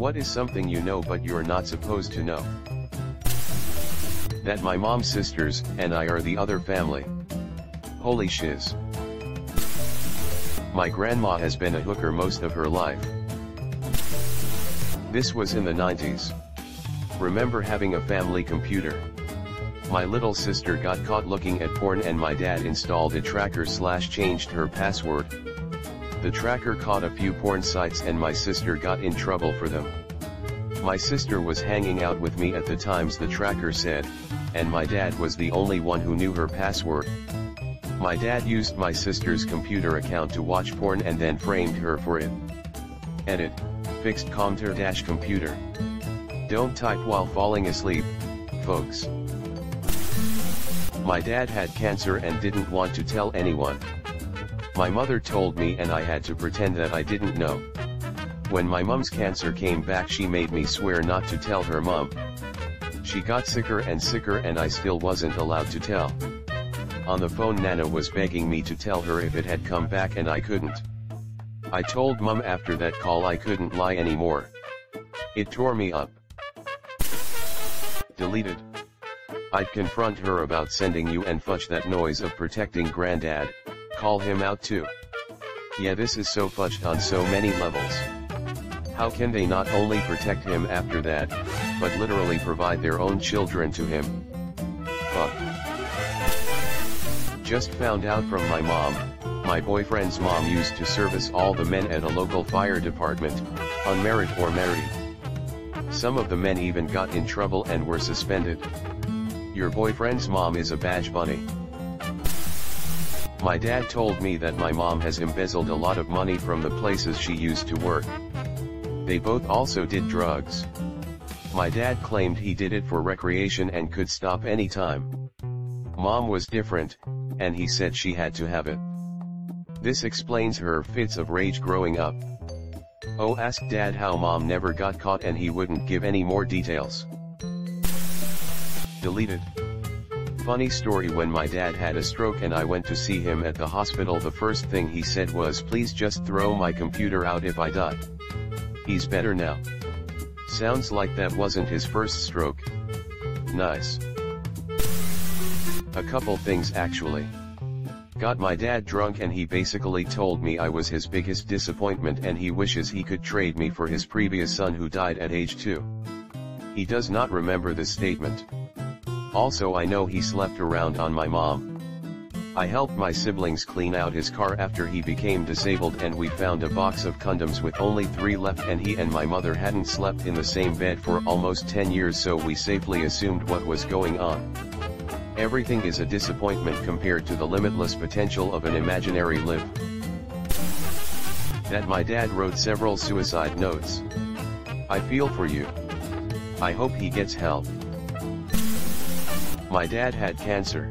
What is something you know but you're not supposed to know? That my mom's sisters and I are the other family. Holy shiz. My grandma has been a hooker most of her life. This was in the 90s. Remember having a family computer. My little sister got caught looking at porn and my dad installed a tracker / changed her password. The tracker caught a few porn sites and my sister got in trouble for them. My sister was hanging out with me at the times the tracker said, and my dad was the only one who knew her password. My dad used my sister's computer account to watch porn and then framed her for it. Edit. Fixed computer. Don't type while falling asleep, folks. My dad had cancer and didn't want to tell anyone. My mother told me and I had to pretend that I didn't know. When my mom's cancer came back she made me swear not to tell her mom. She got sicker and I still wasn't allowed to tell. On the phone Nana was begging me to tell her if it had come back and I couldn't. I told mom after that call I couldn't lie anymore. It tore me up. Deleted. I'd confront her about sending you and fudge that noise of protecting granddad, call him out too. Yeah, this is so fudged on so many levels. How can they not only protect him after that, but literally provide their own children to him? Fuck. Just found out from my mom, my boyfriend's mom used to service all the men at a local fire department, unmarried or married. Some of the men even got in trouble and were suspended. Your boyfriend's mom is a badge bunny. My dad told me that my mom has embezzled a lot of money from the places she used to work. They both also did drugs. My dad claimed he did it for recreation and could stop anytime. Mom was different, and he said she had to have it. This explains her fits of rage growing up. Oh, ask dad how mom never got caught and he wouldn't give any more details. Deleted. Funny story, when my dad had a stroke and I went to see him at the hospital, the first thing he said was, please just throw my computer out if I die. He's better now. Sounds like that wasn't his first stroke. Nice. A couple things actually. Got my dad drunk and he basically told me I was his biggest disappointment and he wishes he could trade me for his previous son who died at age 2. He does not remember this statement. Also, I know he slept around on my mom. I helped my siblings clean out his car after he became disabled and we found a box of condoms with only 3 left, and he and my mother hadn't slept in the same bed for almost 10 years, so we safely assumed what was going on. Everything is a disappointment compared to the limitless potential of an imaginary live. That my dad wrote several suicide notes. I feel for you. I hope he gets help. My dad had cancer.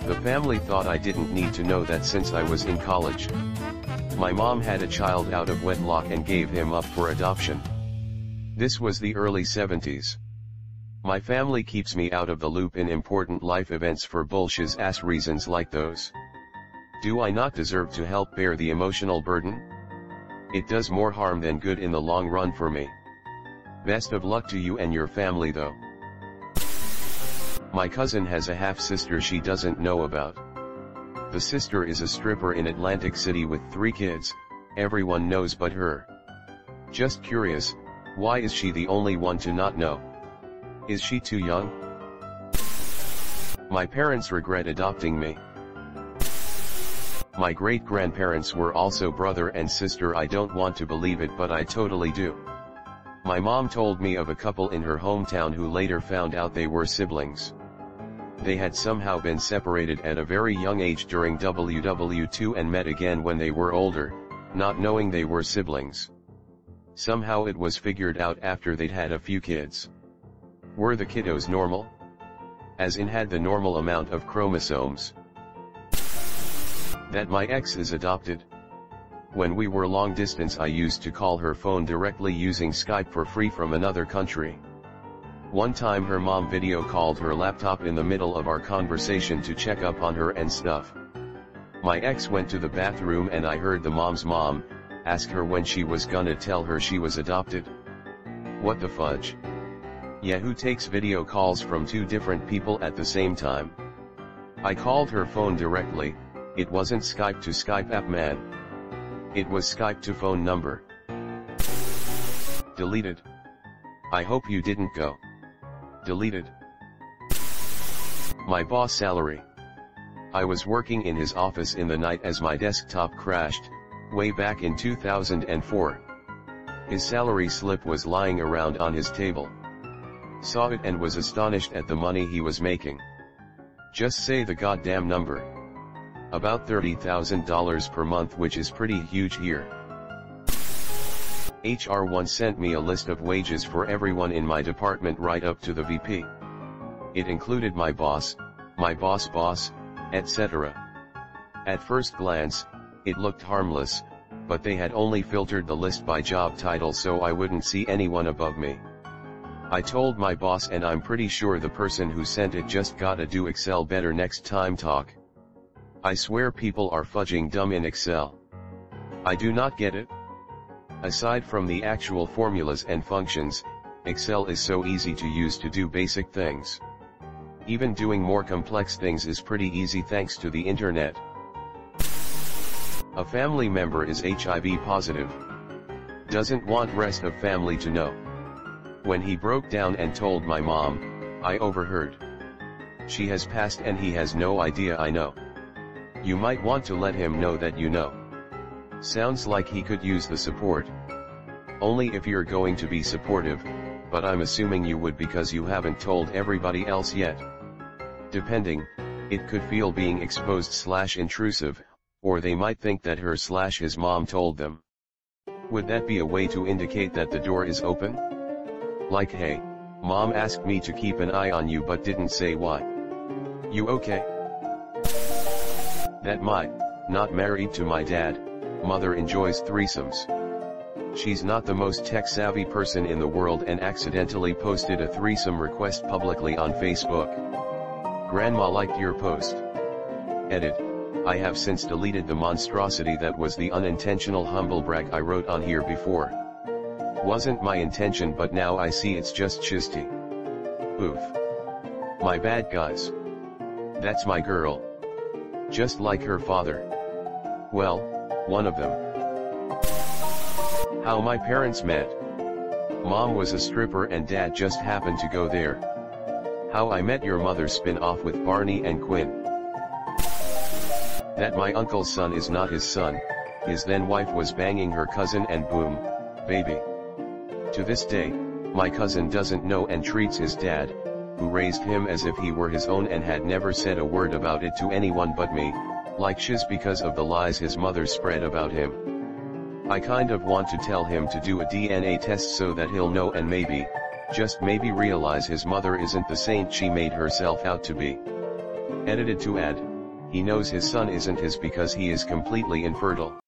The family thought I didn't need to know that since I was in college. My mom had a child out of wedlock and gave him up for adoption. This was the early 70s. My family keeps me out of the loop in important life events for bullshit ass reasons like those. Do I not deserve to help bear the emotional burden? It does more harm than good in the long run for me. Best of luck to you and your family though. My cousin has a half-sister she doesn't know about. The sister is a stripper in Atlantic City with 3 kids, everyone knows but her. Just curious, why is she the only one to not know? Is she too young? My parents regret adopting me. My great-grandparents were also brother and sister. I don't want to believe it, but I totally do. My mom told me of a couple in her hometown who later found out they were siblings. They had somehow been separated at a very young age during WW2 and met again when they were older, not knowing they were siblings. Somehow it was figured out after they'd had a few kids. Were the kiddos normal? As in, had the normal amount of chromosomes? That my ex is adopted. When we were long distance I used to call her phone directly using Skype for free from another country. One time her mom video called her laptop in the middle of our conversation to check up on her and stuff. My ex went to the bathroom and I heard the mom's mom ask her when she was gonna tell her she was adopted. What the fudge? Yahoo takes video calls from 2 different people at the same time. I called her phone directly. It wasn't Skype to Skype app, man. It was Skype to phone number. Deleted. I hope you didn't go. Deleted. My boss salary. I was working in his office in the night as my desktop crashed, way back in 2004. His salary slip was lying around on his table. Saw it and was astonished at the money he was making. Just say the goddamn number. About $30,000 per month, which is pretty huge here. HR once sent me a list of wages for everyone in my department right up to the VP. It included my boss, boss, etc. At first glance, it looked harmless, but they had only filtered the list by job title so I wouldn't see anyone above me. I told my boss, and I'm pretty sure the person who sent it just gotta do Excel better next time. Talk. I swear people are fudging dumb in Excel. I do not get it. Aside from the actual formulas and functions, Excel is so easy to use to do basic things. Even doing more complex things is pretty easy thanks to the internet. A family member is HIV positive. Doesn't want rest of family to know. When he broke down and told my mom, I overheard. She has passed and he has no idea. I know. You might want to let him know that you know. Sounds like he could use the support. Only if you're going to be supportive, but I'm assuming you would because you haven't told everybody else yet. Depending, it could feel being exposed/intrusive, or they might think that her/his mom told them. Would that be a way to indicate that the door is open? Like, hey, mom asked me to keep an eye on you but didn't say why. You okay? That might, not married to my dad, mother enjoys threesomes. She's not the most tech-savvy person in the world and accidentally posted a threesome request publicly on Facebook. Grandma liked your post. Edit. I have since deleted the monstrosity that was the unintentional humble brag I wrote on here before. Wasn't my intention, but now I see it's just chisty. Oof. My bad, guys. That's my girl. Just like her father. Well, one of them. How my parents met. Mom was a stripper and dad just happened to go there. How I Met Your Mother spin-off with Barney and Quinn. That my uncle's son is not his son, his then wife was banging her cousin and boom, baby. To this day, my cousin doesn't know and treats his dad, who raised him, as if he were his own and had never said a word about it to anyone but me, like shiz because of the lies his mother spread about him. I kind of want to tell him to do a DNA test so that he'll know and maybe, just maybe realize his mother isn't the saint she made herself out to be. Edited to add, he knows his son isn't his because he is completely infertile.